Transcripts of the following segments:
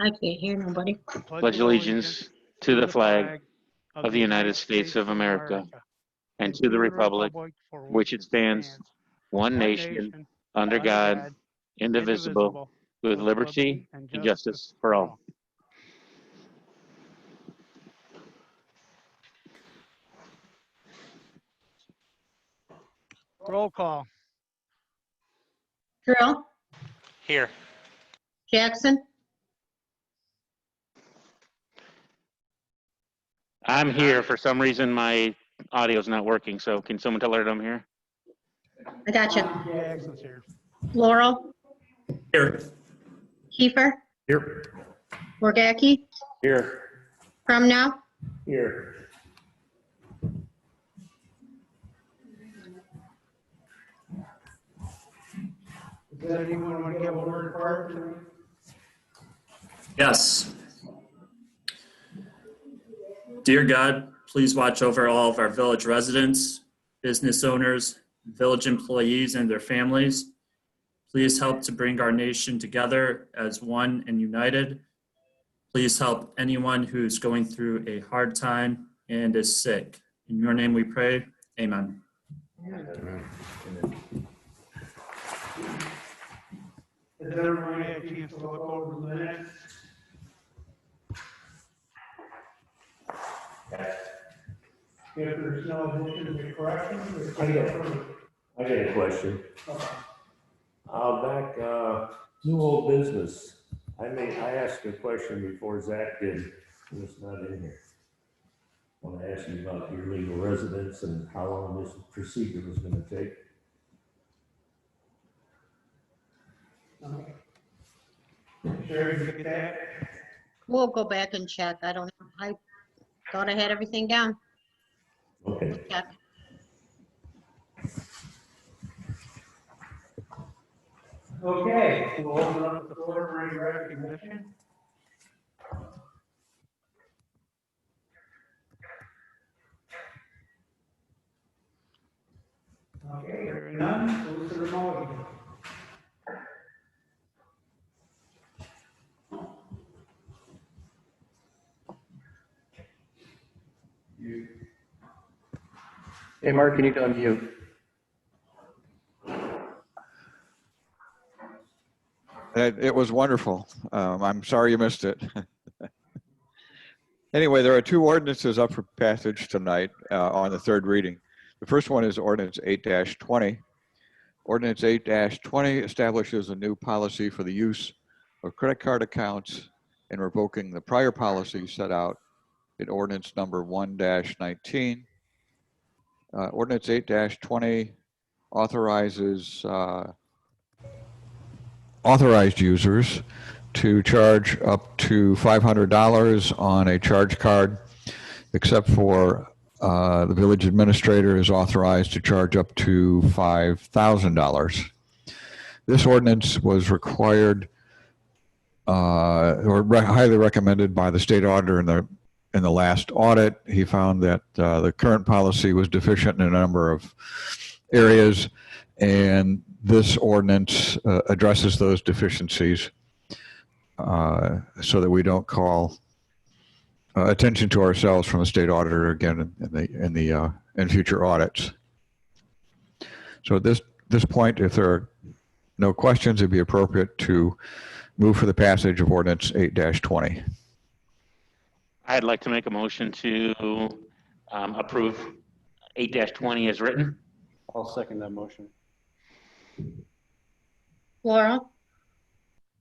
I can't hear nobody. pledge allegiance to the flag of the United States of America and to the republic for which it stands, one nation, under God, indivisible, with liberty and justice for all. Roll call. Drill, Here. Jackson, I'm here. For some reason, my audio's not working, so can someone tell her that I'm here? I got you. Jackson's here. Laurel, Here. Kiefer, Here. Wargacki, Here. Crumnow, Here. Does anyone want to give a word of prayer? Yes. Dear God, please watch over all of our village residents, business owners, village employees, and their families. Please help to bring our nation together as one and united. Please help anyone who's going through a hard time and is sick. In your name we pray. Amen. Has everyone had a chance to look over the minutes? If there's no additions or corrections, I got a question. Back, new old business. I asked a question before Zach did, and it's not in here. I want to ask you about your legal residence and how long this procedure was going to take. Okay. Sure, you get that? we'll go back and check. I don't know. I thought I had everything down. Okay. Check. Okay, we'll open up the floor for any recognition. Okay, hearing none, close to the motion. Hey, Mark, you need to unmute. It was wonderful. I'm sorry you missed it. Anyway, there are two ordinances up for passage tonight on the third reading. The first one is Ordinance 8-20. Ordinance 8-20 establishes a new policy for the use of credit card accounts and revoking the prior policy set out in Ordinance number 1-19. Ordinance 8-20 authorizes authorized users to charge up to $500 on a charge card, except for the village administrator is authorized to charge up to $5,000. This ordinance was required or highly recommended by the state auditor in the last audit. He found that the current policy was deficient in a number of areas, and this ordinance addresses those deficiencies so that we don't call attention to ourselves from the state auditor again in future audits. So at this point, if there are no questions, it'd be appropriate to move for the passage of Ordinance 8-20. I'd like to make a motion to approve 8-20 as written. I'll second that motion. Laurel,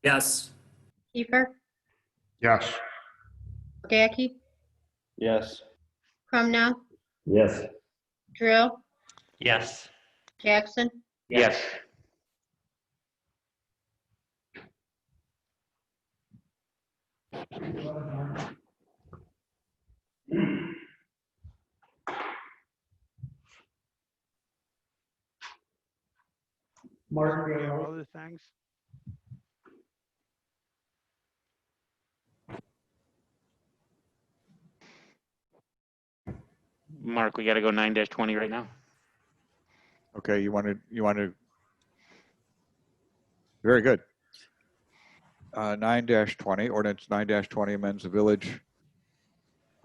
Yes. Kiefer, Yes. Wargacki, Yes. Crumnow, Yes. Drill, Yes. Jackson, Yes. Mark, do you have other things? Mark, we got to go 9-20 right now. Okay, you want to, very good. 9-20, ordinance 9-20 amends the Village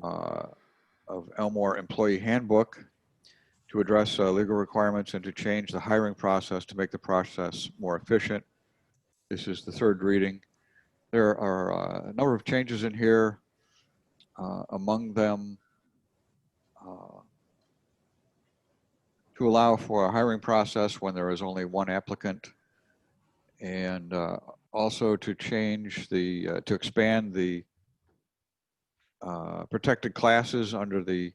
of Elmore Employee Handbook to address legal requirements and to change the hiring process to make the process more efficient. This is the third reading. There are a number of changes in here. Among them, to allow for a hiring process when there is only one applicant, and also to change the, to expand the protected classes under the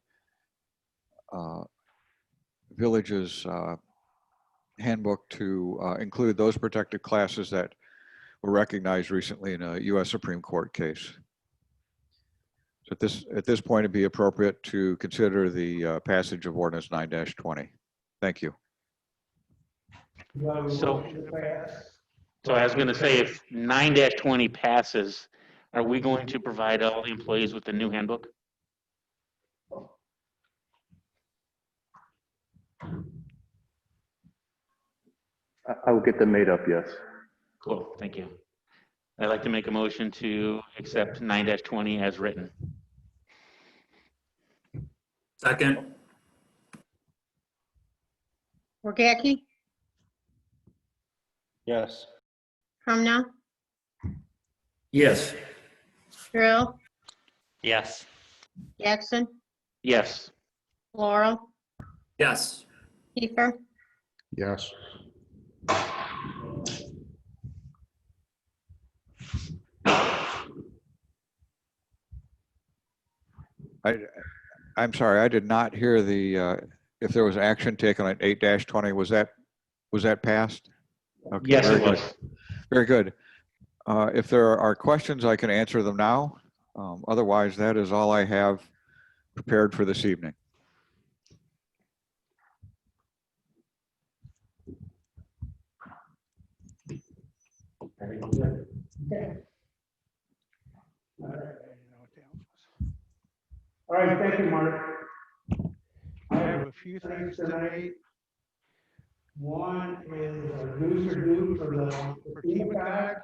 village's handbook to include those protected classes that were recognized recently in a U.S. Supreme Court case. So at this point, it'd be appropriate to consider the passage of ordinance 9-20. Thank you. Do I have a So- motion to pass? So I was going to say, if 9-20 passes, are we going to provide all the employees with the new handbook? I will get them made up, yes. Cool, thank you. I'd like to make a motion to accept 9-20 as written. Second. Wargacki, Yes. Crumna, Yes. Drill, Yes. Jackson, Yes. Laurel, Yes. Kiefer, Yes. I'm sorry, I did not hear the, if there was action taken on 8-20, was that passed? Okay, Yes, very it good. was. Very good. If there are questions, I can answer them now. Otherwise, that is all I have prepared for this evening. Very good. Okay. All right, thank you, Mark. I have a few things tonight. One is our dues are due for TMACOG.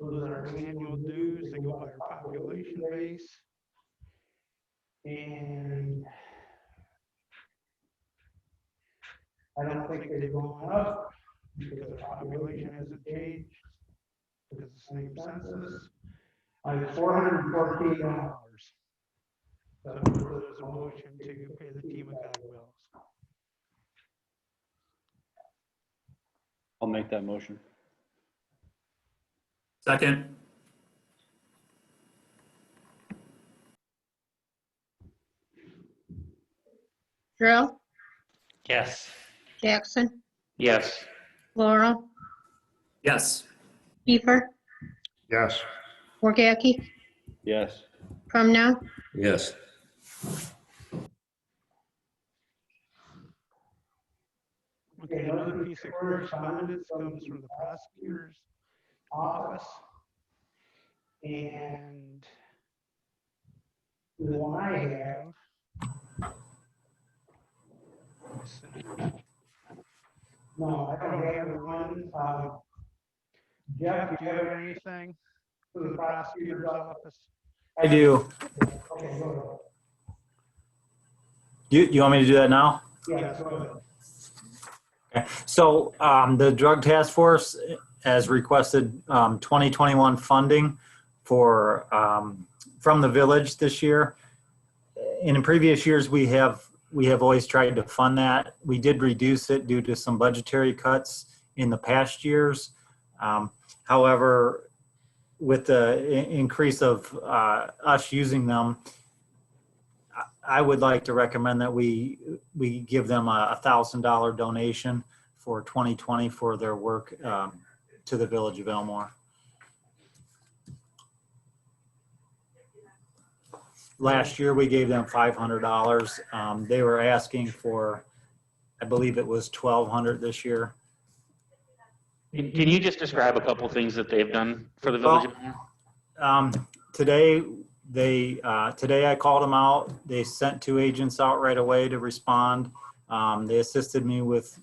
Those are our annual dues, they go by our population base. And I don't think they've gone up because our population hasn't changed. Because it's the same census. It's $414. So there's a motion to pay the TMACOG bills. I'll make that motion. Second. Drill, Yes. Jackson, Yes. Laurel, Yes. Kiefer, Yes. Wargacki, Yes. Crumna, Yes. Okay, another piece of correspondence comes from the prosecutor's office. And the one I have. Let's see. No, I don't have the one. Jeff, do you have anything from the prosecutor's office? I do. Okay, go You want me to do that now? ahead. Yeah, go ahead. Okay. So the Drug Task Force has requested 2021 funding for from the village this year. In previous years, we have always tried to fund that. We did reduce it due to some budgetary cuts in the past years. However, with the increase of us using them, I would like to recommend that we give them a $1,000 donation for 2020 for their work to the village of Elmore. Last year we gave them $500. They were asking for, I believe it was $1,200 this year. Can you just describe a couple things that they've done for the village? Today I called them out. They sent 2 agents out right away to respond. They assisted me with,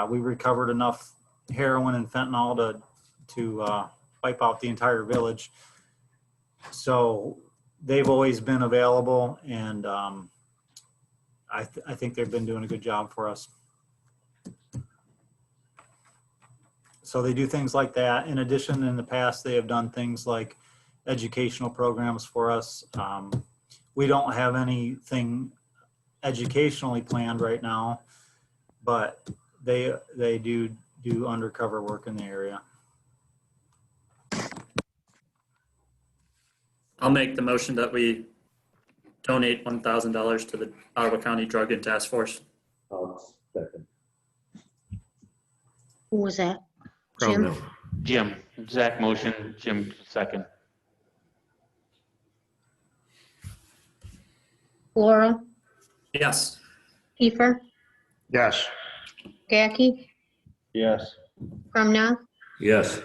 we recovered enough heroin and fentanyl to wipe out the entire village. So they've always been available, and I think they've been doing a good job for us. So they do things like that. In addition, in the past, they have done things like educational programs for us. We don't have anything educationally planned right now, but they do undercover work in the area. I'll make the motion that we donate $1,000 to the Ottawa County Drug and Task Force. I'll second. Who was that? Jim? Jim, Zach motion, Jim second. Laura? Yes. Kiefer? Yes. Jackie? Yes. Crumnow? Yes.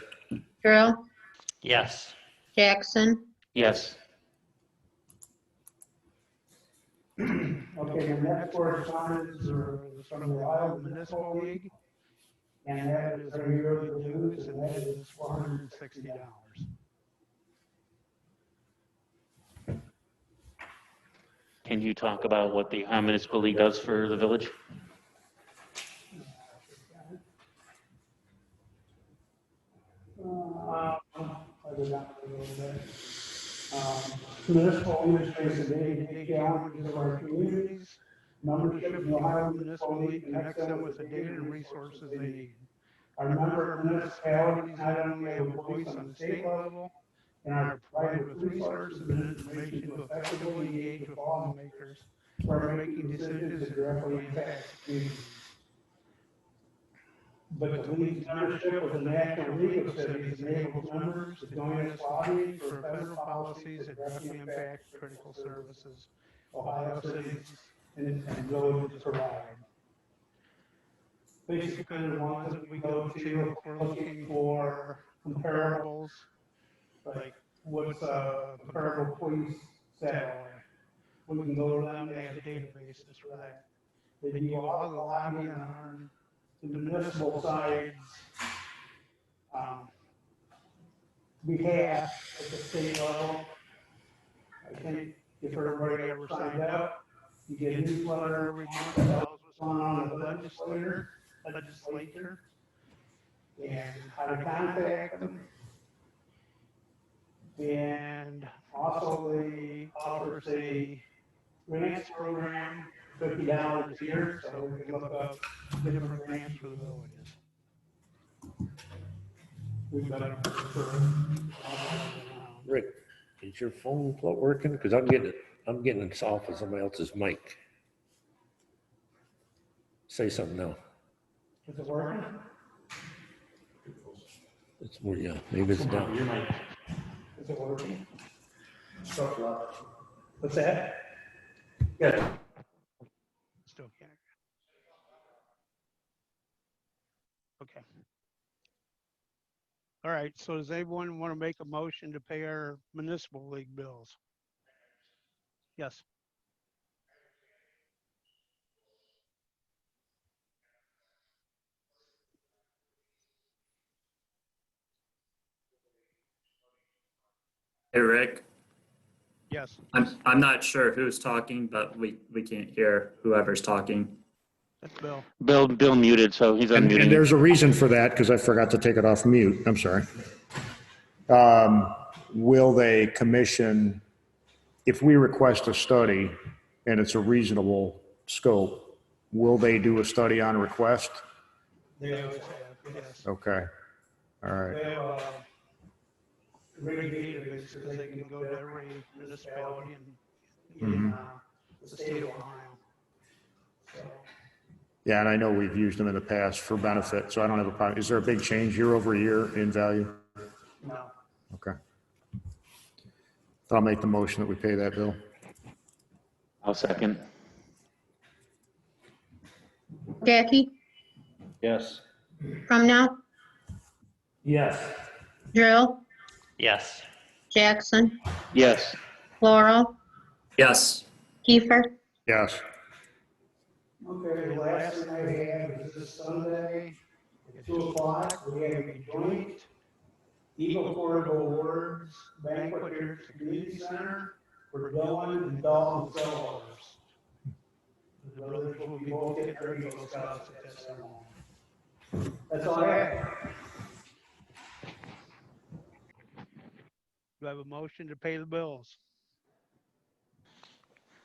Drill? Yes. Jackson? Yes. Okay, the next correspondence is from the Ohio Municipal League, and that is our yearly dues, and that is $460. Can you talk about what the Ohio Municipal League does for the village? I go down a little bit. Municipal leaders face the day-to-day challenges of our communities. Membership in the Ohio Municipal League connects them with the data and resources they need. Our member municipalities not only have a voice on the state level, and are provided with resources and information to effectively engage with lawmakers who are making decisions that directly impact communities. But the League's membership with the National League of Cities enables members to join us lobbying for federal policies that directly impact critical services Ohio cities and villages provide. Basically, the ones that we go to, if we're looking for comparables, like what's a comparable police salary, we can go to them, they have databases for that. They do all the lobbying on the municipal side's behalf at the state level. I think if everybody ever signed up, you get a newsletter every month that tells what's going on in the legislature, and how to contact them. And also they offer a grants program, $50 a year, so we can look up different grants for the villages. We've got them for Rick, is your phone working? Because I'm getting it off of somebody else's mic. Say something now. Is it working? It's more, yeah, maybe it's down. Is it working? What's that? Yeah. Still can't. Okay. All right, so does anyone want to make a motion to pay our municipal league bills? Yes. Hey, Rick. Yes. I'm not sure who's talking, but we can't hear whoever's talking. That's Bill. Bill muted, so he's And unmuting. there's a reason for that, because I forgot to take it off mute. I'm sorry. Will they commission, if we request a study and it's a reasonable scope, will they do a study on request? They always have, yes. Okay. All right. They have a great database because they can go to every municipality in the state of Ohio. So, Yeah, and I know we've used them in the past for benefit, so I don't have a problem. Is there a big change year over year in value? no. Okay. I'll make the motion that we pay that bill. I'll second. Jackie? Yes. Crumnow? Yes. Drill? Yes. Jackson? Yes. Laurel? Yes. Kiefer? Yes. Okay, the last thing I have is this Sunday at 2 o'clock, we have a joint Eagle Portable Awards Banquet here at the Community Center for Dylan and Dalton Sellers. The brothers will be both getting their Eagle Scouts at that ceremony. That's all I have. Do I have a motion to pay the bills?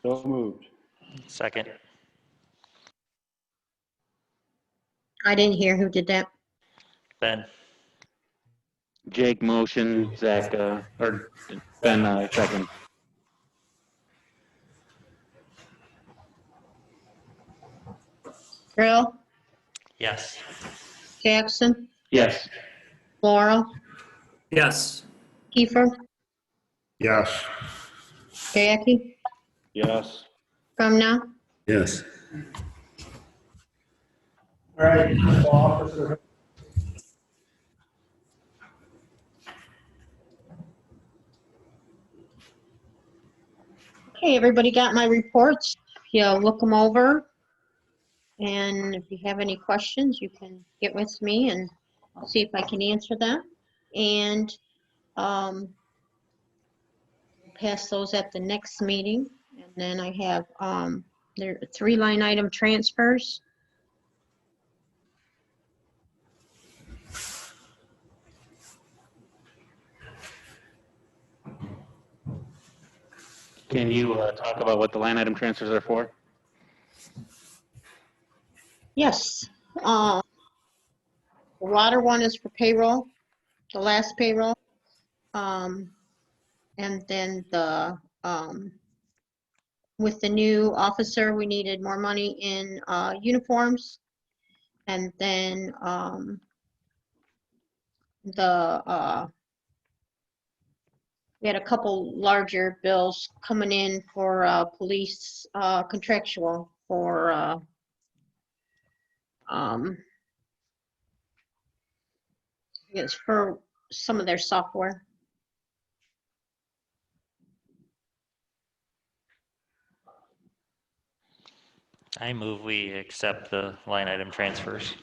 So moved. Second. I didn't hear who did that. Ben. Jake motion, Zach, or Ben, second. Drill, Yes. Jackson, Yes. Laurel, Yes. Kiefer, Yes. Jackie, Yes. from now. Yes. All right, officer. Okay, everybody got my reports. You look them over. And if you have any questions, you can get with me and I'll see if I can answer them. And pass those at the next meeting. And then I have there are 3 line item transfers. Can you talk about what the line item transfers are for? Yes. The water one is for payroll, the last payroll. And then the with the new officer, we needed more money in uniforms. And then we had a couple larger bills coming in for police contractual for it's for some of their software. I move we accept the line item transfers.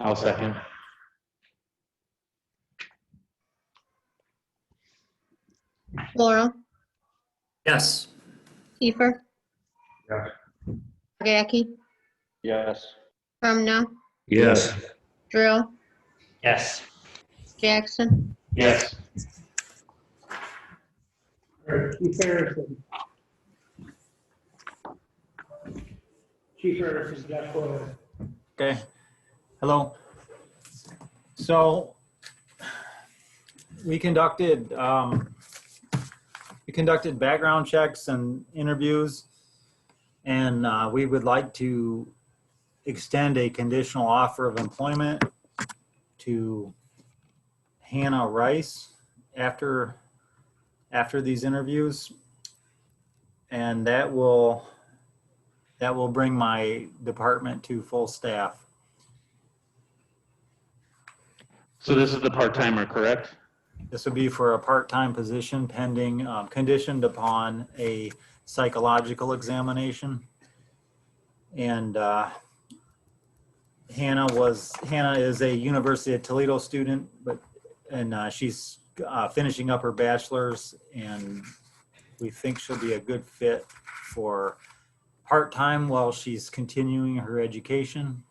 I'll second. Laurel, Yes. Kiefer, Yes. Jackie, Yes. Crumna, Yes. Drill, Yes. Jackson, Yes. Chief Harrison. Chief Harrison, Jeff, go ahead. Okay. Hello. So we conducted background checks and interviews, and we would like to extend a conditional offer of employment to Hannah Rice after these interviews, and that will bring my department to full staff. So this is the part-timer, correct? This would be for a part-time position pending, conditioned upon a psychological examination. And Hannah is a University of Toledo student, and she's finishing up her bachelor's, and we think she'll be a good fit for part-time while she's continuing her education.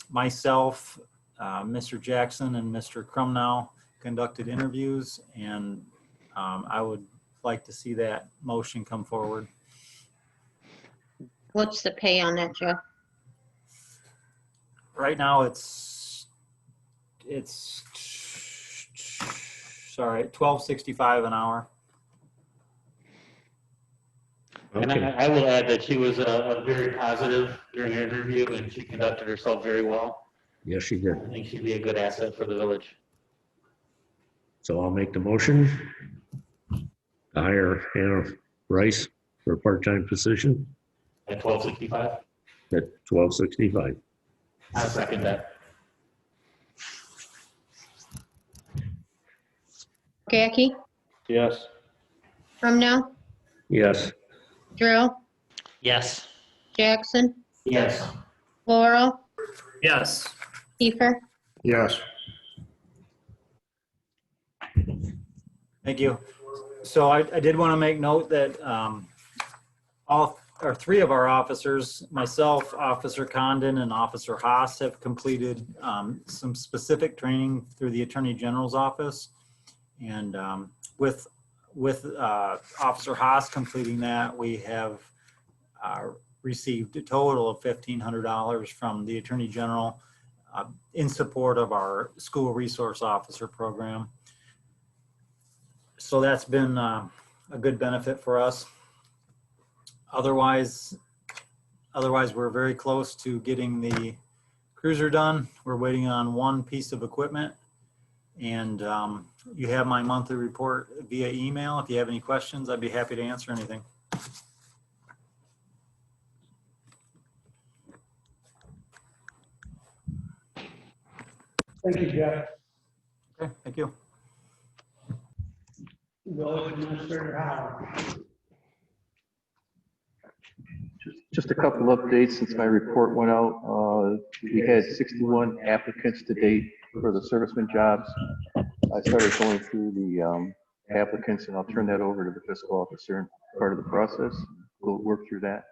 Myself, Mr. Jackson and Mr. Crumnow conducted interviews, and I would like to see that motion come forward. what's the pay on that, Jeff? Right now it's sorry, $12.65 an hour. And I will add that she was very positive during her interview and she conducted herself very well. Yes, she did. I think she'd be a good asset for the village. So I'll make the motion to hire Hannah Rice for a part-time position At $12.65. at $12.65. I'll second that. Jackie, Yes. from now. Yes. Drill, Yes. Jackson, Yes. Laurel, Yes. Kiefer, Yes. Thank you. So I did want to make note that all or three of our officers, myself, Officer Condon, and Officer Haas, have completed some specific training through the Attorney General's office. And with Officer Haas completing that, we have received a total of $1,500 from the Attorney General in support of our school resource officer program. So that's been a good benefit for us. Otherwise, we're very close to getting the cruiser done. We're waiting on one piece of equipment, and you have my monthly report via email. If you have any questions, I'd be happy to answer anything. Thank you, Jeff. Okay, thank you. Village Administrator Howard. Just a couple updates since my report went out. We had 61 applicants to date for the serviceman jobs. I started going through the applicants, and I'll turn that over to the fiscal officer in part of the process. We'll work through that.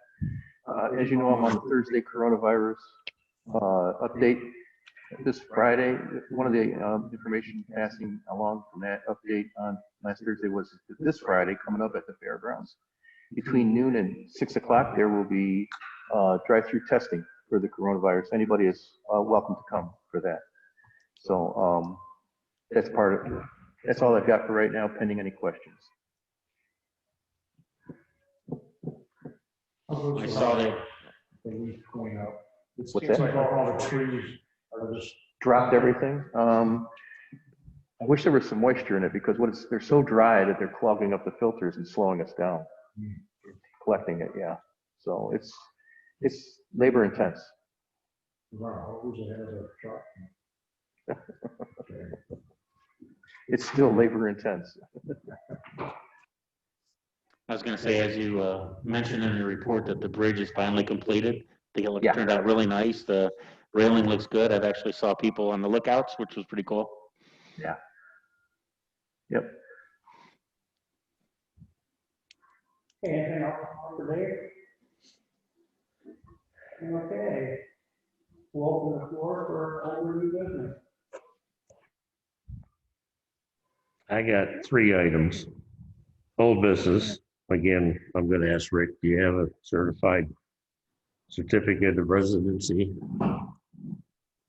As you know, I'm on the Thursday coronavirus update this Friday. One of the information passing along from that update on last Thursday was this Friday coming up at the fairgrounds. Between noon and 6 o'clock, there will be drive-through testing for the coronavirus. Anybody is welcome to come for that. So that's part of it. That's all I've got for right now, pending any questions. I saw that. What's Seems that? like all the trees are just. Dropped everything. I wish there was some moisture in it because they're so dry that they're clogging up the filters and slowing us down. Collecting it, yeah. So it's labor intense. It's still labor intense. I was going to say, as you mentioned in your report, that the bridge is finally completed. I think it Yeah. turned out really nice. The railing looks good. I've actually saw people on the lookouts, which was pretty cool. Yeah. Yep. Anything else for Dave? Okay. We'll open the floor for other new business. I got 3 items. Old business, again, I'm gonna ask Rick, do you have a certified certificate of residency?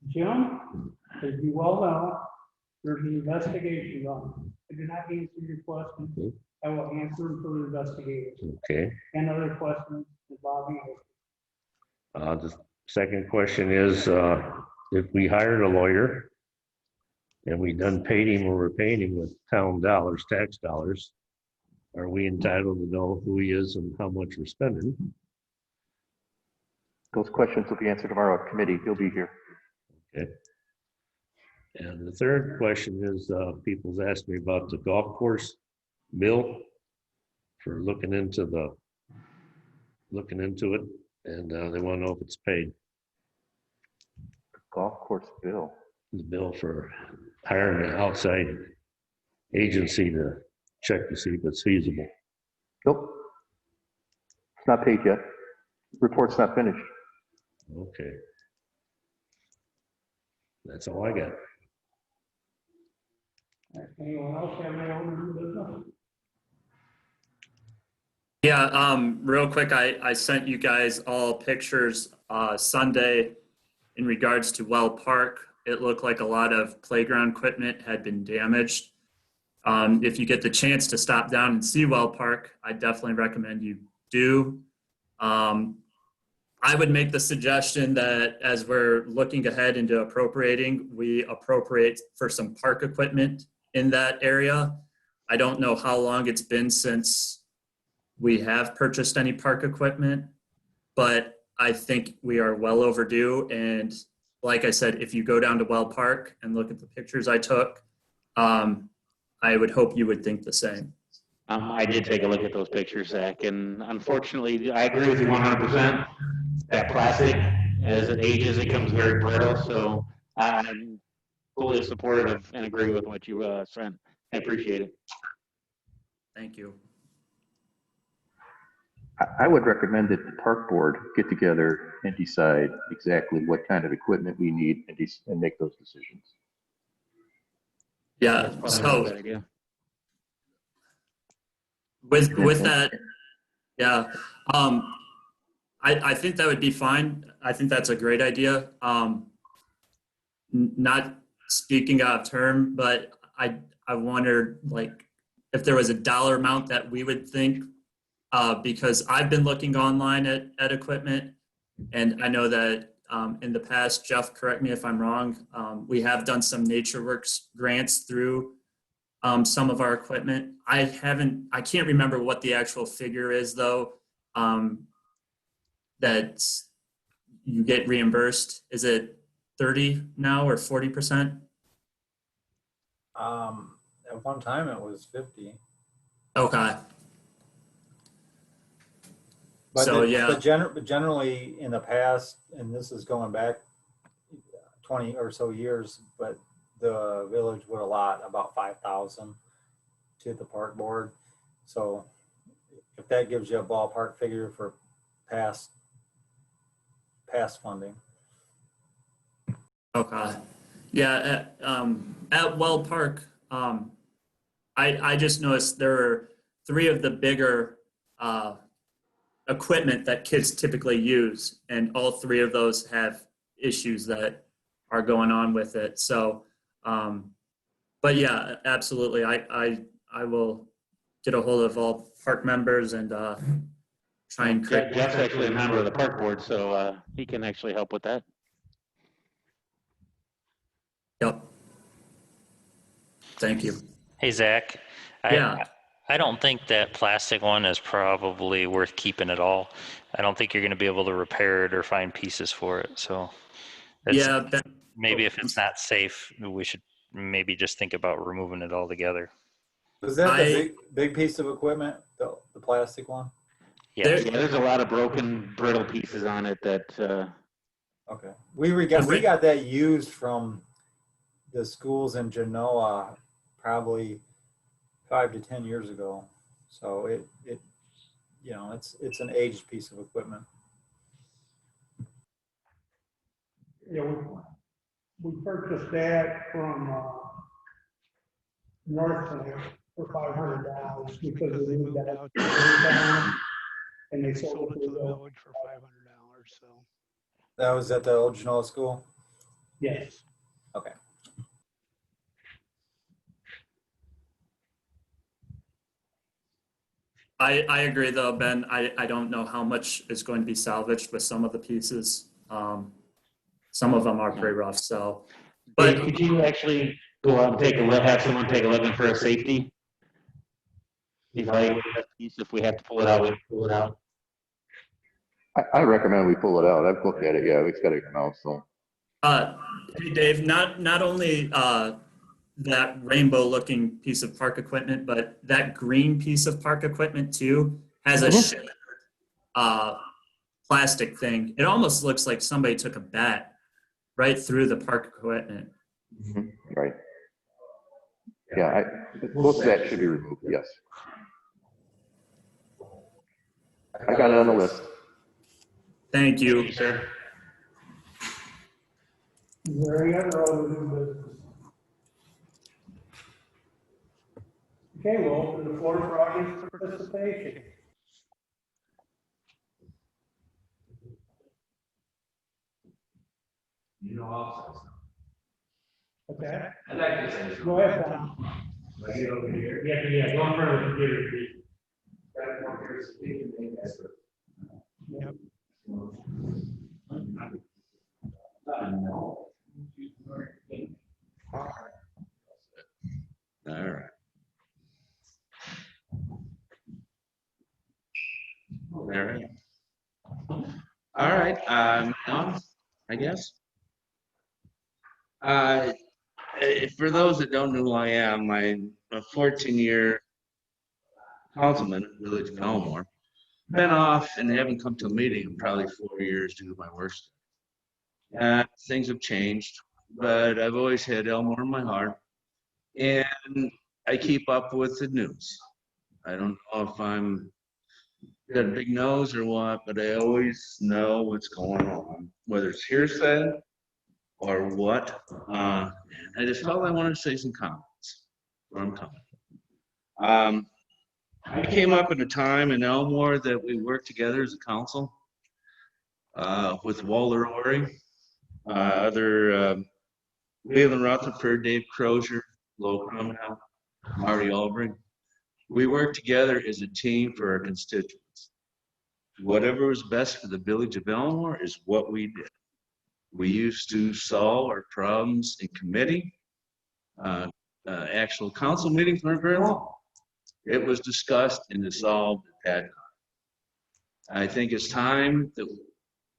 Jim, as you well know, there's an investigation going. I do not answer your questions. I will answer them for the investigators Okay. and other questions involving it. The second question is, if we hired a lawyer and we done paid him or we're paying him with town dollars, tax dollars, are we entitled to know who he is and how much we're spending? Those questions will be answered tomorrow at committee. He'll be here. Okay. And the third question is, people's asked me about the golf course bill for looking into it, and they want to know if it's paid. Golf course bill. The bill for hiring an outside agency to check to see if it's feasible. Nope. It's not paid yet. Report's not finished. Okay. That's all I got. Anyone else have any other new business? Yeah, real quick, I sent you guys all pictures Sunday in regards to Well Park. It looked like a lot of playground equipment had been damaged. If you get the chance to stop down and see Well Park, I definitely recommend you do. I would make the suggestion that as we're looking ahead into appropriating, we appropriate for some park equipment in that area. I don't know how long it's been since we have purchased any park equipment, but I think we are well overdue. And like I said, if you go down to Well Park and look at the pictures I took, I would hope you would think the same. I did take a look at those pictures, Zach, and unfortunately, I agree with you 100%. That plastic, as it ages, it becomes very brittle. So fully supportive and agree with what you said. I appreciate it. Thank you. I would recommend that the park board get together and decide exactly what kind of equipment we need and make those decisions. Yeah, That's probably not a so bad idea. with that, yeah, I think that would be fine. I think that's a great idea. Not speaking out of term, but I wondered like if there was a dollar amount that we would think, because I've been looking online at equipment, and I know that in the past, Jeff, correct me if I'm wrong, we have done some NatureWorks grants through some of our equipment. I can't remember what the actual figure is though, that you get reimbursed. Is it 30 now or 40%? At one time it was 50. Okay. But So yeah, but generally in the past, and this is going back 20 or so years, but the village would allot about 5,000 to the park board. So if that gives you a ballpark figure for past funding. okay. Yeah, at Well Park, I just noticed there are 3 of the bigger equipment that kids typically use, and all 3 of those have issues that are going on with it. So, but yeah, absolutely. I will get a hold of all park members and try and create. Jeff's actually a member of the park board, so he can actually help with that. Yep. Thank you. Hey, Zach. Yeah. I don't think that plastic one is probably worth keeping at all. I don't think you're going to be able to repair it or find pieces for it. So Yeah. maybe if it's not safe, we should maybe just think about removing it altogether. Was that the big piece of equipment, the plastic one? Yeah. There's a lot of broken, brittle pieces on it that. Okay. We got that used from the schools in Genoa probably 5 to 10 years ago. So it you know, it's an aged piece of equipment. Yeah, we purchased that from Northland for $500 because they moved out to down and they sold it to the village for $500. So That was at the old Genoa school? yes. Okay. I agree though, Ben. I don't know how much is going to be salvaged with some of the pieces. Some of them are pretty rough. So, but could you actually go out and have someone take a look for a safety? If we have to pull it out, we pull it out. I recommend we pull it out. I've looked at it. Yeah, it's got to come out. So. Hey Dave, not only that rainbow-looking piece of park equipment, but that green piece of park equipment too has a shimmered plastic thing. It almost looks like somebody took a bat right through the park equipment. Mm-hmm. Right. Yeah, most of that should be removed. Yes. I got it on the list. Thank you, sir. Is there any other new business? Okay, we'll open the floor for audience participation. You know, also. Okay. I'd like to say something. Go ahead, Tom. Like, get over here. Yeah, go in front of the computer, please. Got more here, speak and make that. Yep. All right. All right. All right. I guess. For those that don't know who I am, I'm a 14-year councilman, village of Elmore. Been off and haven't come to a meeting in probably 4 years due to my work. Things have changed. but I've always had Elmore in my heart. And I keep up with the news. I don't know if I'm got a big nose or what, but I always know what's going on, whether it's hearsay or what. I just felt I wanted to say some comments where I'm coming. I came up in a time in Elmore that we worked together as a council with Walter Ory, Leland Rutherford, Dave Crozier, Lo Crumnell, Marty Albrecht. We worked together as a team for our constituents. Whatever was best for the village of Elmore is what we did. We used to solve our problems in committee. Actual council meetings weren't very long. It was discussed and dissolved at that time. I think it's time that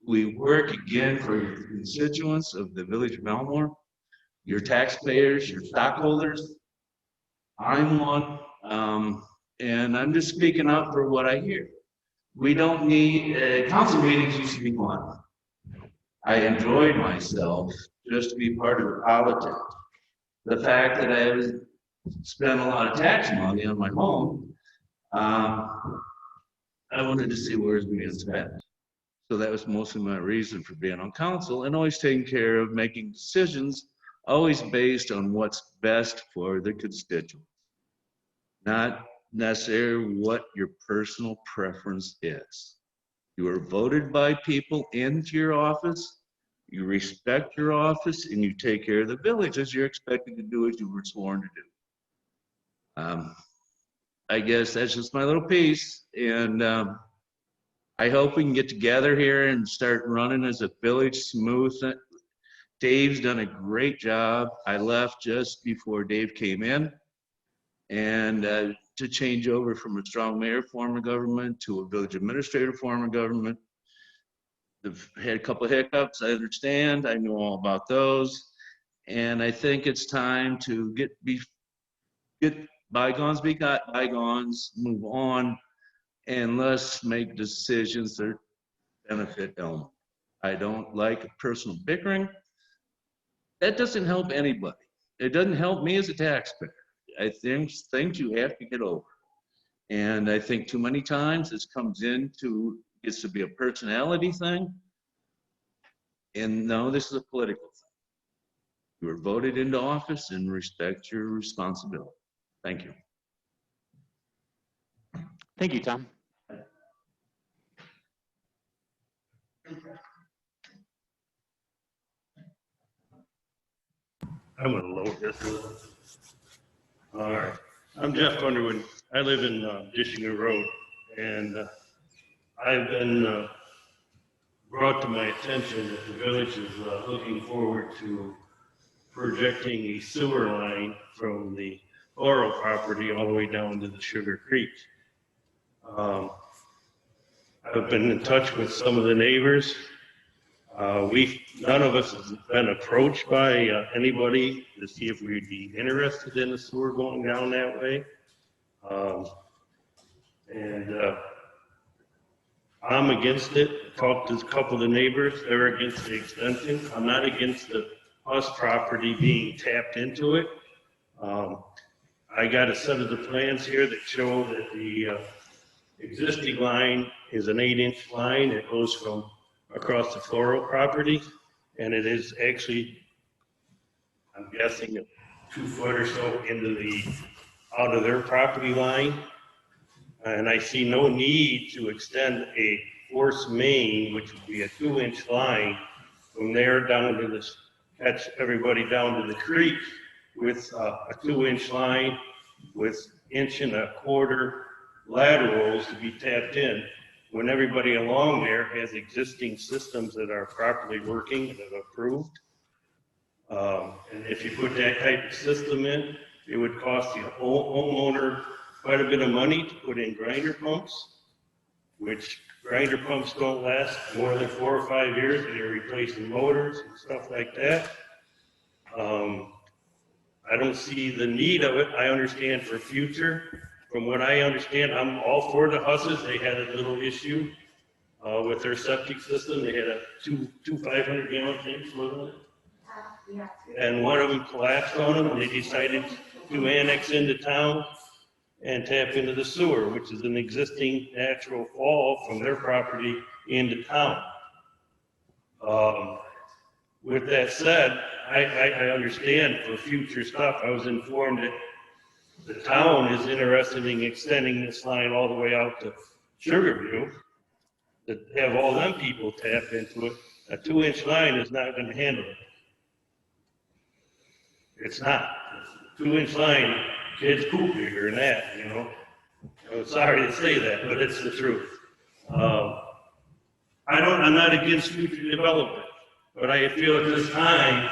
we work again for your constituents of the village of Elmore, your taxpayers, your stockholders. I'm one, and I'm just speaking up for what I hear. We don't need, council meetings used to be fun. I enjoyed myself just to be part of the politics. The fact that I spent a lot of tax money on my home, I wanted to see where it's being spent. So that was mostly my reason for being on council and always taking care of making decisions, always based on what's best for the constituents, not necessarily what your personal preference is. You are voted by people into your office, you respect your office, and you take care of the village as you're expected to do as you were sworn to do. I guess that's just my little piece, and I hope we can get together here and start running as a village smooth. Dave's done a great job. I left just before Dave came in, and to change over from a strong mayor form of government to a village administrator form of government. They've had a couple of hiccups, I understand. I know all about those. And I think it's time to get bygones be bygones, move on, and let's make decisions that benefit Elmore. I don't like personal bickering. That doesn't help anybody. It doesn't help me as a taxpayer. I think things you have to get over. And I think too many times this gets to be a personality thing. And no, this is a political thing. You were voted into office and respect your responsibility. Thank you. Thank you, Tom. I'm gonna load this. All right, I'm Jeff Underwood. I live in Dishinger Road, and I've been brought to my attention that the village is looking forward to projecting a sewer line from the Laurel property all the way down to the Sugar Creek. I've been in touch with some of the neighbors. None of us have been approached by anybody to see if we'd be interested in the sewer going down that way. I'm against it. Talked to a couple of the neighbors, they're against the extension. I'm not against the us property being tapped into it. I got a set of the plans here that show that the existing line is an 8-inch line. It goes from across the Floral property, and it is actually, I'm guessing, 2 foot or so out of their property line. And I see no need to extend a force main, which would be a 2-inch line from there down to this, catch everybody down to the creek with a 2-inch line with 1.25 inch laterals to be tapped in, when everybody along there has existing systems that are properly working and are approved. And if you put that type of system in, it would cost the homeowner quite a bit of money to put in grinder pumps, which grinder pumps don't last more than 4 or 5 years. They're replacing motors and stuff like that. I don't see the need of it. I understand for future. From what I understand, I'm all for the Husses. They had a little issue with their septic system. They had two 500-gallon tanks, wasn't it? and one of them collapsed on them, and they decided to annex into town and tap into the sewer, which is an existing natural fall from their property into town. With that said, I understand for future stuff, I was informed that the town is interested in extending this line all the way out to Sugarview, to have all them people tap into it. A 2-inch line is not gonna handle it. It's not. 2-inch line, kids poop bigger than that, you know? I'm sorry to say that, but it's the truth. I'm not against future development, but I feel at this time,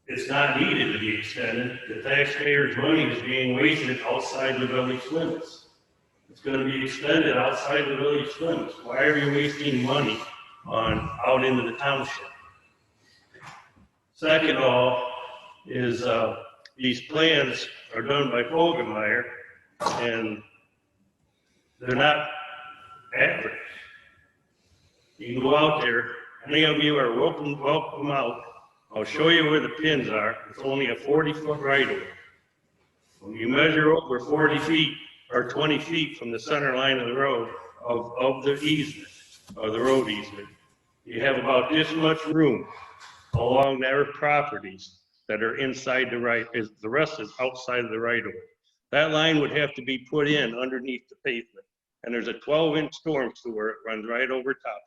it's not needed to be extended. The taxpayers' money is being wasted outside the village limits. It's gonna be extended outside the village limits. Why are you wasting money out into the township? Second of all, is these plans are done by Fogelmeyer, and they're not accurate. You can go out there, any of you are welcome out. I'll show you where the pins are. It's only a 40-foot right-of-way. When you measure over 40 feet or 20 feet from the center line of the road, of the easement, or the road easement, you have about this much room along their properties that are inside the the rest is outside of the right-of-way. That line would have to be put in underneath the pavement. And there's a 12-inch storm sewer that runs right over top of it.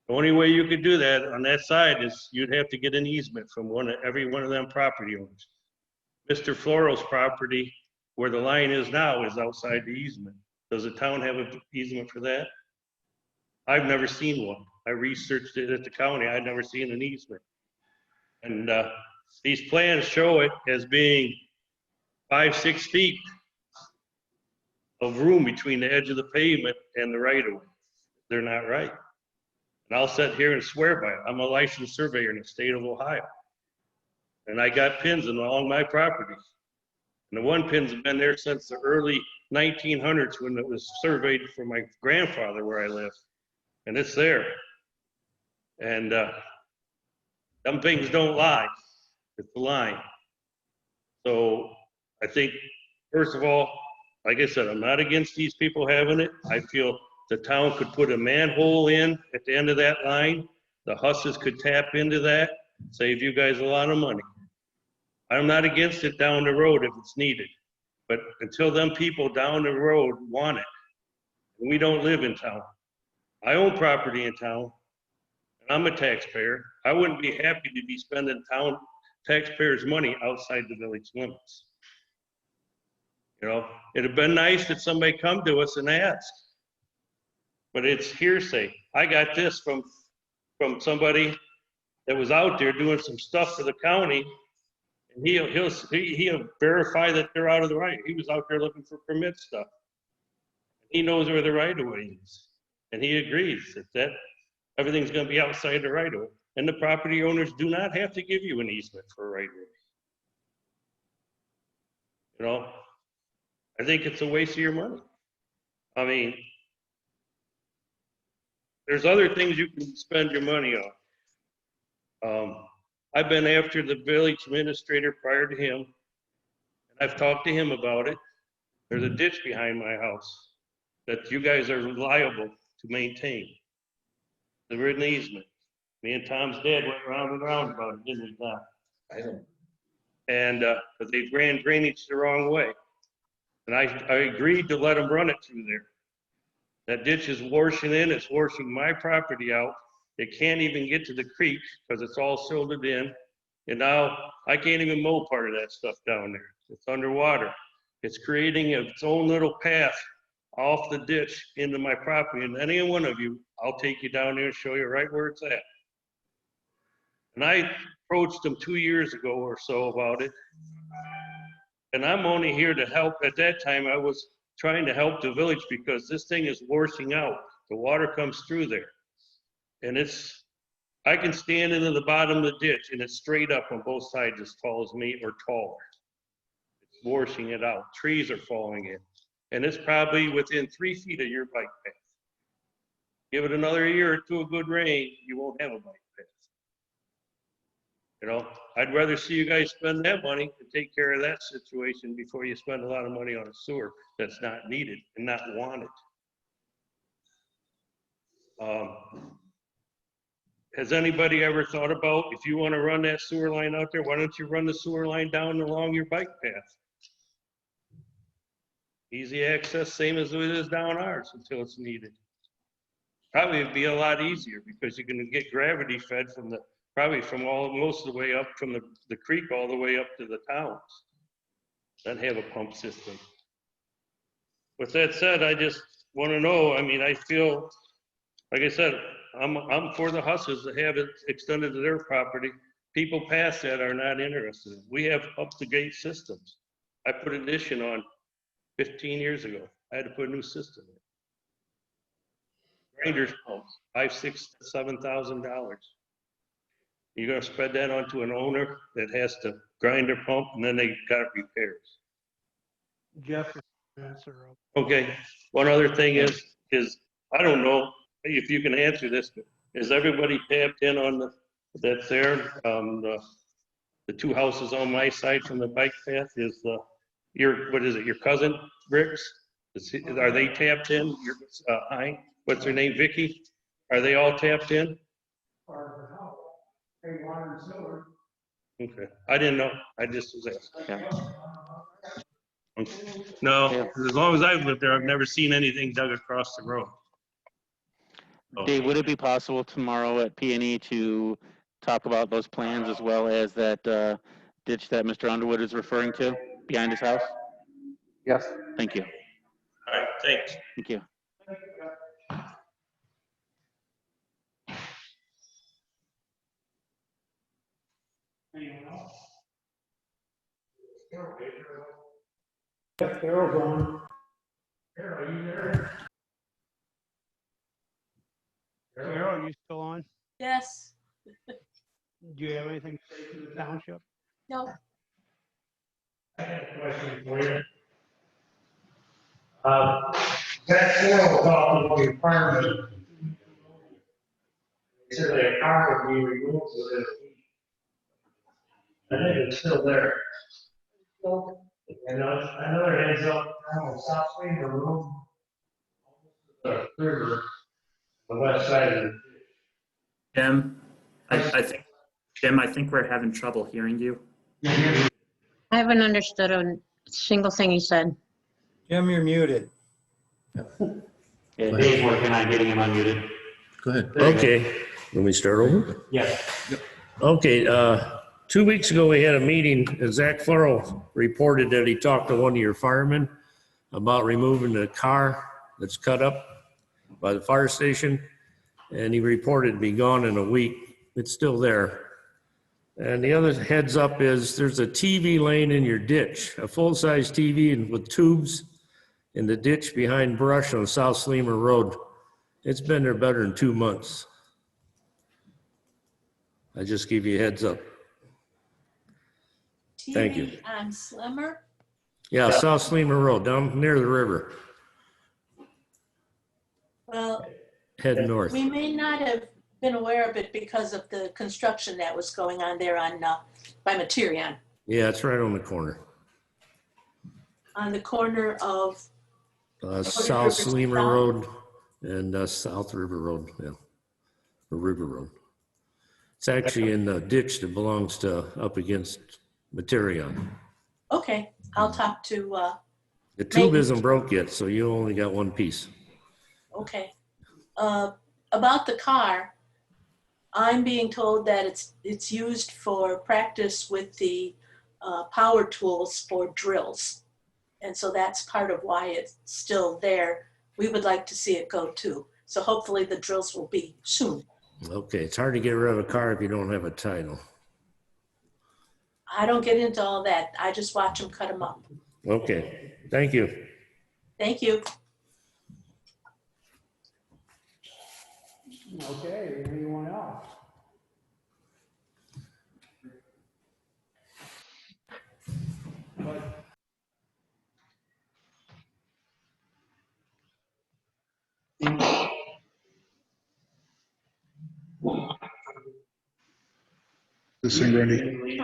The only way you could do that on that side is you'd have to get an easement from every one of them property owners. Mr. Floro's property, where the line is now, is outside the easement. Does the town have an easement for that? I've never seen one. I researched it at the county. I'd never seen an easement. And these plans show it as being 5-6 feet of room between the edge of the pavement and the right-of-way. They're not right. And I'll sit here and swear by it. I'm a licensed surveyor in the state of Ohio. And I got pins along my property. And the one pin's been there since the early 1900s when it was surveyed for my grandfather where I live. And it's there. And them things don't lie. It's the line. So I think, first of all, like I said, I'm not against these people having it. I feel the town could put a manhole in at the end of that line. The Husses could tap into that, save you guys a lot of money. I'm not against it down the road if it's needed. But until them people down the road want it, we don't live in town. I own property in town, and I'm a taxpayer. I wouldn't be happy to be spending town taxpayers' money outside the village limits. You know, it'd have been nice if somebody come to us and ask, but it's hearsay. I got this from somebody that was out there doing some stuff for the county, and he'll verify that they're out of the right. He was out there looking for permit stuff. He knows where the right-of-way is, and he agrees that everything's going to be outside the right-of-way. And the property owners do not have to give you an easement for a right-of-way. You know, I think it's a waste of your money. I mean, there's other things you can spend your money on. I've been after the village administrator prior to him, and I've talked to him about it. There's a ditch behind my house that you guys are liable to maintain. The written easement. Me and Tom's dad went round and round about it, didn't we, Tom? I know. And but they ran drainage the wrong way. And I agreed to let them run it through there. That ditch is washing in, it's washing my property out. It can't even get to the creek because it's all silted in. And now I can't even mow part of that stuff down there. It's underwater. It's creating its own little path off the ditch into my property. And any one of you, I'll take you down there and show you right where it's at. And I approached them 2 years ago or so about it. And I'm only here to help. At that time, I was trying to help the village because this thing is washing out. The water comes through there. And I can stand into the bottom of the ditch and it's straight up on both sides as tall as me or taller. It's washing it out. Trees are falling in. And it's probably within 3 feet of your bike path. Give it another year or two of good rain, you won't have a bike path. You know, I'd rather see you guys spend that money and take care of that situation before you spend a lot of money on a sewer that's not needed and not wanted. Has anybody ever thought about, if you want to run that sewer line out there, why don't you run the sewer line down along your bike path? Easy access, same as it is down ours until it's needed. Probably it'd be a lot easier because you're gonna get gravity fed from the, probably from most of the way up from the creek all the way up to the towns. Then have a pump system. With that said, I just want to know, I mean, I feel, like I said, I'm for the Husses to have it extended to their property. People past that are not interested. We have up-to-date systems. I put an addition on 15 years ago. I had to put a new system in. Grinders pumps, $5,000, $6,000, $7,000. You're gonna spread that onto an owner that has to grind their pump and then they got repairs. Jeff, answer. Okay, one other thing is I don't know if you can answer this, but is everybody tapped in on that's there? The two houses on my side from the bike path is what is it, your cousin Bricks? Are they tapped in? What's her name, Vicky? Are they all tapped in? Okay, I didn't know. I just was asking. Okay. No, as long as I've lived there, I've never seen anything dug across the road. Dave, would it be possible tomorrow at P&E to talk about those plans as well as that ditch that Mr. Underwood is referring to behind his house? Yes. Thank you. All right, thanks. Thank you. Carol's on. Carol, are you there? Carol, are you still on? Yes. Do you have anything to say to the township? No. I have a question for you. That Carol talked about your fireman. He said that car would be removed within a week. I think it's still there. And another heads up, on South Stream, the road, the river, the west side of it. Jim, I think we're having trouble hearing you. I haven't understood a single thing he said. Jim, you're muted. Yeah, Dave's working on getting him unmuted. Go ahead. Okay, let me start over? Yes. Okay, 2 weeks ago, we had a meeting, and Zach Flurrow reported that he talked to one of your firemen about removing the car that's cut up by the fire station, and he reported it'd be gone in a week. It's still there. And the other heads up is there's a TV laying in your ditch, a full-size TV and with tubes in the ditch behind brush on South Sleemer Road. It's been there better than 2 months. I just give you a heads up. Thank you. TV on Slimmer? Yeah, South Sleemer Road, down near the river, Well, heading north. we may not have been aware of it because of the construction that was going on there on by Materion, Yeah, it's right on the corner. on the corner of South Sleemer Road and South River Road, yeah, or River Road. It's actually in the ditch that belongs to up against Materion. Okay, I'll talk to The tube isn't broke yet, so you only got one piece. okay. About the car, I'm being told that it's used for practice with the power tools for drills. And so that's part of why it's still there. We would like to see it go too. So hopefully the drills will be soon. Okay, it's hard to get rid of a car if you don't have a title. I don't get into all that. I just watch them cut them up. Okay, thank you. Thank you. Okay, anyone else? This thing ready?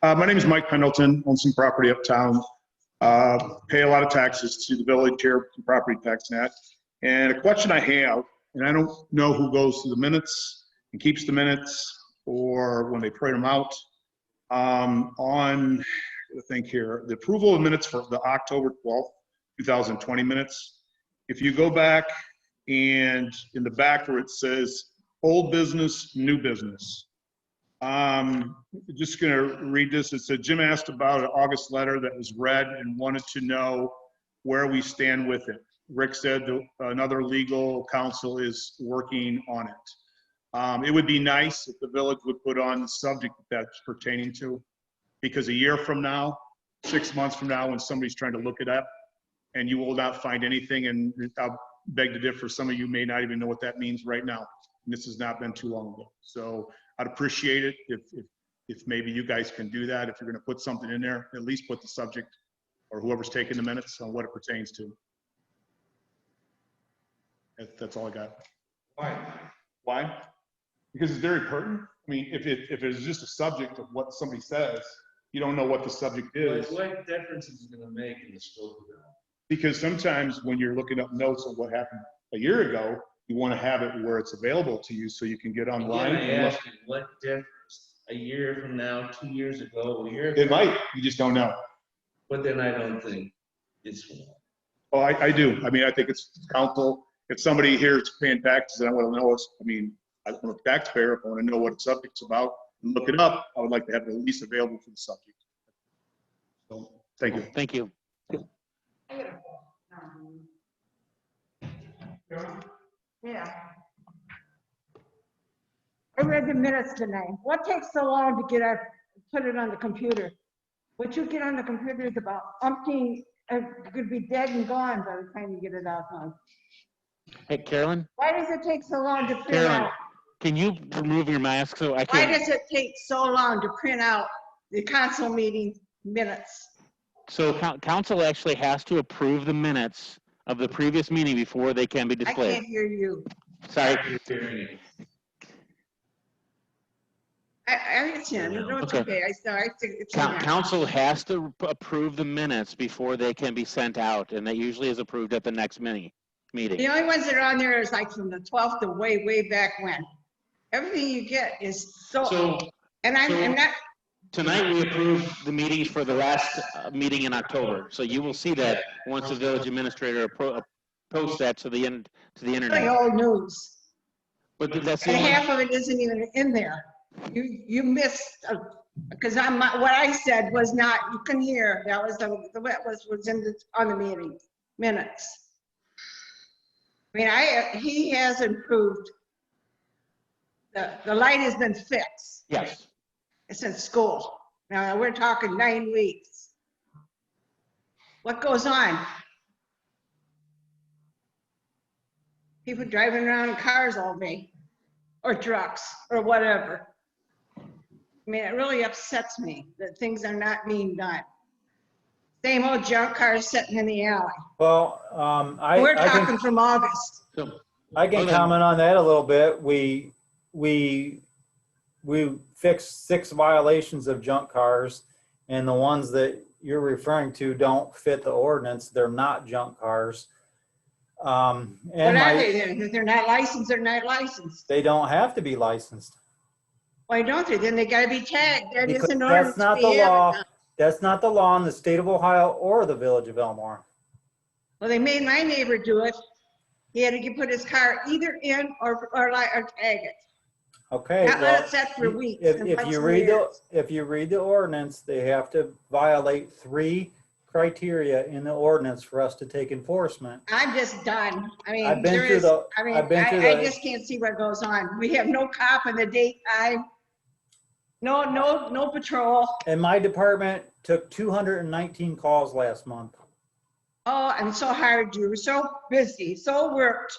My name is Mike Pendleton, own some property uptown. Pay a lot of taxes to the village here, property tax net. And a question I have, and I don't know who goes to the minutes and keeps the minutes or when they print them out. On, I think here, the approval of minutes for the October 12th, 2020 minutes. If you go back and in the back where it says old business, new business. Just gonna read this. It said, Jim asked about an August letter that was read and wanted to know where we stand with it. Rick said that another legal counsel is working on it. It would be nice if the village would put on the subject that that's pertaining to, because a year from now, 6 months from now, when somebody's trying to look it up and you will not find anything, and I'll beg to differ, some of you may not even know what that means right now. And this has not been too long ago. So I'd appreciate it if maybe you guys can do that. If you're gonna put something in there, at least put the subject or whoever's taking the minutes on what it pertains to. That's all I got. Why? Why? Because it's very pertinent. I mean, if it's just a subject of what somebody says, you don't know what the subject is. What difference is it gonna make in the scope of it? Because sometimes when you're looking up notes of what happened a year ago, you want to have it where it's available to you so you can get online. Again, I ask you, what difference? A year from now, 2 years ago, a year. It might, you just don't know. But then I don't think it's. Oh, I do. I mean, I think it's council. If somebody here is paying taxes and I want to know, I mean, I'm a taxpayer. If I want to know what the subject's about and look it up, I would like to have it at least available for the subject. So, thank you. Thank you. Yeah. I read the minutes tonight. What takes so long to get up, put it on the computer? What you get on the computer is about umpteen, could be dead and gone by the time you get it out on. Hey, Carolyn? Why does it take so long to print Carolyn, out? can you remove your mask so I Why can? does it take so long to print out the council meeting minutes? So council actually has to approve the minutes of the previous meeting before they can be I displayed. can't hear you. Sorry. I understand. No, it's okay. I think it's fine. Council has to approve the minutes before they can be sent out, and that usually is approved at the next meeting. The only ones that are on there is like from the 12th to way back when. Everything you get is and I'm not. Tonight we approved the meetings for the last meeting in October, so you will see that once the village administrator posts that to the internet. Really old news. But that's the And only. half of it isn't even in there. You missed because what I said was not. You can hear that was was in on the meeting minutes. I mean, he has improved. The light has been fixed. Yes. Since school. Now we're talking 9 weeks. What goes on? People driving around in cars all day, or trucks, or whatever. I mean, it really upsets me that things are not being done. Same old junk cars sitting in the alley. Well, We're talking from August. I can comment on that a little bit. We fixed 6 violations of junk cars, and the ones that you're referring to don't fit the ordinance. They're not junk cars. What are they then? If they're not licensed, they're not licensed. They don't have to be licensed. Why don't they? Then they gotta be tagged. That Because is an ordinance. that's not the law. That's not the law in the state of Ohio or the village of Elmore. Well, they made my neighbor do it. He had to put his car either in or tag it. Okay. Not let it set for weeks. If you read the ordinance, they have to violate 3 criteria in the ordinance for us to take enforcement. I'm just done. I mean, I've been through the. I just can't see what goes on. We have no cop in the daytime. No patrol. And my department took 219 calls last month. Oh, I'm so hard. You were so busy, so worked.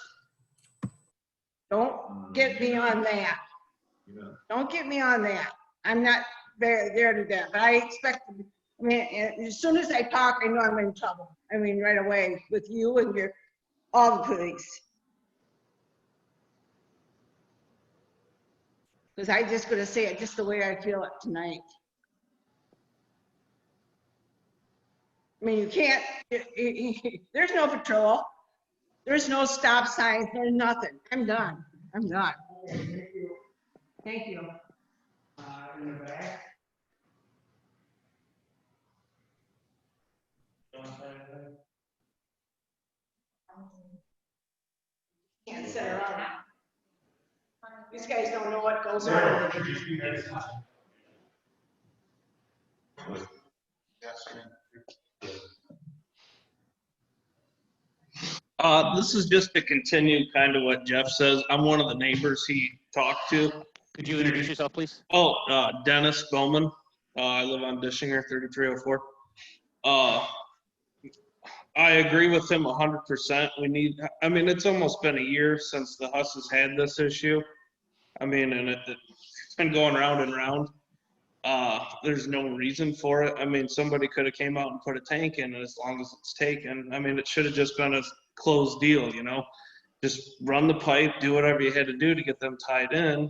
Don't get me on that. Don't get me on that. I'm not there to that, but I expect. I mean, as soon as I talk, I know I'm in trouble. I mean, right away with you and all the police. Because I'm just gonna say it just the way I feel it tonight. I mean, you can't, there's no patrol. There's no stop signs, there's nothing. I'm done. I'm done. Thank you. In the back. Can't sit around. These guys don't know what goes on. This is just to continue kind of what Jeff says. I'm one of the neighbors he talked to. Could you introduce yourself, please? Oh, Dennis Bowman. I live on Dishinger, 3304. I agree with him 100%. I mean, it's almost been a year since the Huss has had this issue. I mean, and it's been going round and round. There's no reason for it. I mean, somebody could have came out and put a tank in, and as long as it's taken, I mean, it should have just been a closed deal, you know? Just run the pipe, do whatever you had to do to get them tied in.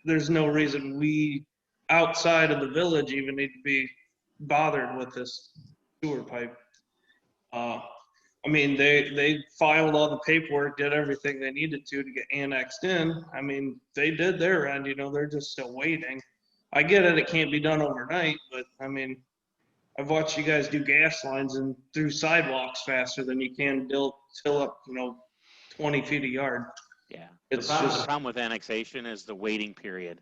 There's no reason we, outside of the village, even need to be bothered with this sewer pipe. I mean, they filed all the paperwork, did everything they needed to get annexed in. I mean, they did their end, you know, they're just still waiting. I get it, it can't be done overnight, but I mean, I've watched you guys do gas lines and through sidewalks faster than you can till up, you know, 20 feet a yard. Yeah. It's the just, problem with annexation is the waiting period.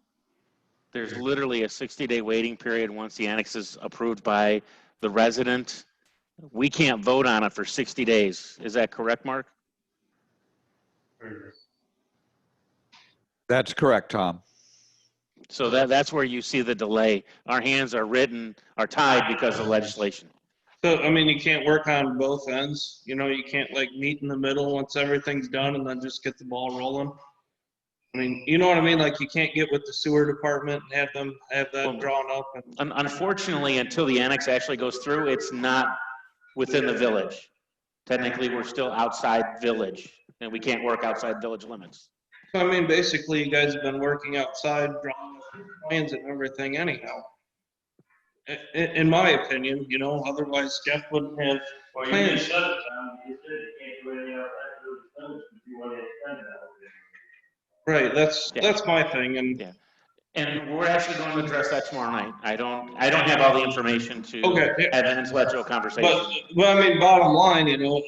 There's literally a 60-day waiting period once the annex is approved by the resident. We can't vote on it for 60 days. Is that correct, Mark? That's correct, Tom. So that's where you see the delay. Our hands are tied because of legislation. so, I mean, you can't work on both ends. You know, you can't like meet in the middle once everything's done and then just get the ball rolling. I mean, you know what I mean? Like you can't get with the sewer department and have them have that drawn up. And Unfortunately, until the annex actually goes through, it's not within the village. Technically, we're still outside village, and we can't work outside village limits. so, I mean, basically, you guys have been working outside, drawing up plans and everything anyhow. In my opinion, you know, otherwise Jeff wouldn't have plans. Right, that's my thing, and yeah. And we're actually going to address that tomorrow night. I don't have all the information to have an intellectual conversation. But I mean, bottom line, you know,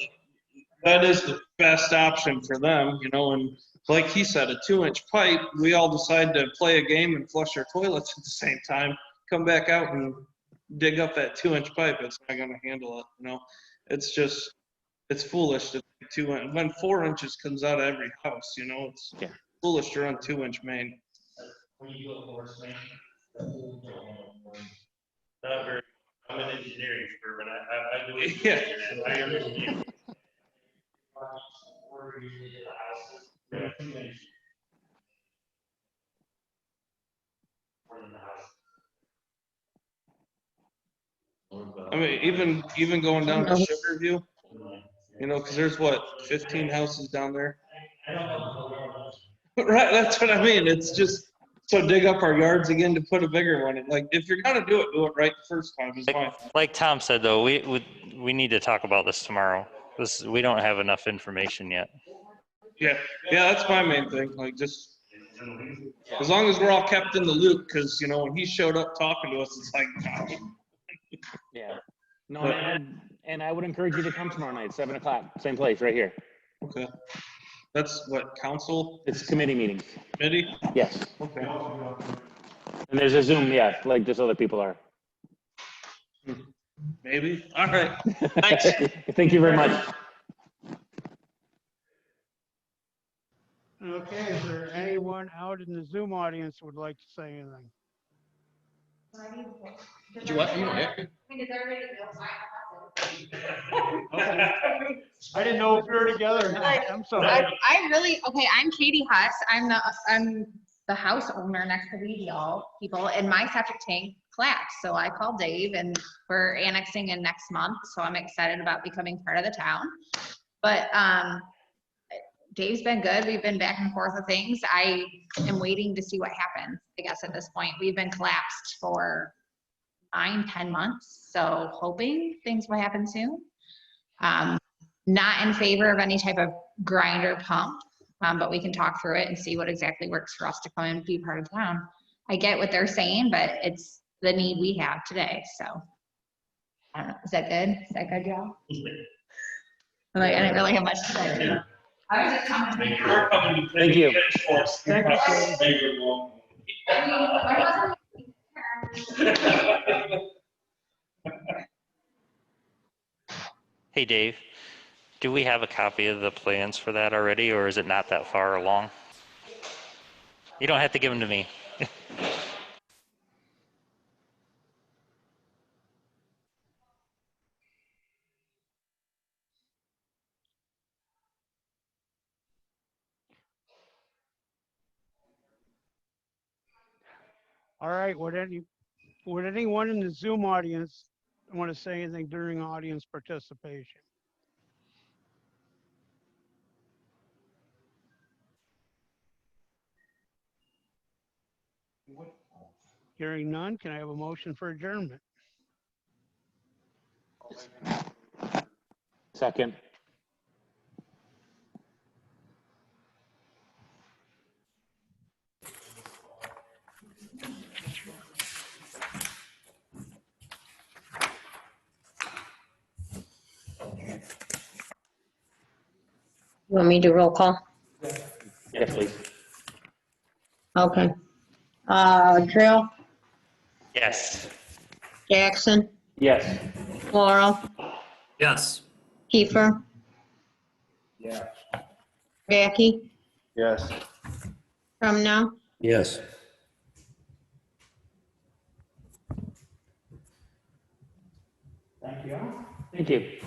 that is the best option for them, you know, and like he said, a 2-inch pipe, we all decide to play a game and flush our toilets at the same time, come back out and dig up that 2-inch pipe. It's not going to handle it, you know. It's just, it's foolish to 2-inch. When 4 inches comes out of every house, you know, it's foolish to run 2-inch main. When you go for main, not very. I'm an engineering firm, and I do it. Yeah. I understand. I mean, even going down to Sugarview, you know, because there's what, 15 houses down there. Right, that's what I mean. It's just so dig up our yards again to put a bigger one in. Like if you're gonna do it right the first time. Is fine. Like Tom said, though, we need to talk about this tomorrow. We don't have enough information yet. Yeah, that's my main thing. Like just as long as we're all kept in the loop, because you know when he showed up talking to us, it's like, gosh. Yeah. No, and I would encourage you to come tomorrow night, 7 o'clock, same place, right here. Okay. That's what, council? It's committee meetings. Committee? Yes. Okay. And there's a Zoom, like just other people are. Maybe. All right. Thanks. Thank you very much. Okay, is there anyone out in the Zoom audience who would like to say anything? Did you what? You know, Okay. I didn't know if we were together. I'm sorry. I'm Katie Huss. I'm the house owner next to the people, and my septic tank collapsed. So I called Dave, and we're annexing in next month. So I'm excited about becoming part of the town. But Dave's been good. We've been back and forth with things. I am waiting to see what happens, I guess, at this point. We've been collapsed for 9-10 months, so hoping things will happen soon. Not in favor of any type of grinder pump, but we can talk through it and see what exactly works for us to come and be part of town. I get what they're saying, but it's the need we have today, so. I don't know, is that good? Is that good, Joe? Like, I didn't really have much to say. I was just commenting. Thank you. Hey, Dave, do we have a copy of the plans for that already, or is it not that far along? You don't have to give them to me. All right, would anyone in the Zoom audience want to say anything during audience participation? Hearing none, can I have a motion for adjournment? Second. You want me to do roll call? Yes, please. Okay. Drill, Yes. Jackson, Yes. Laurel, Yes. Kiefer, Yeah. Jackie, Yes. from now. Yes. Thank you. Thank you.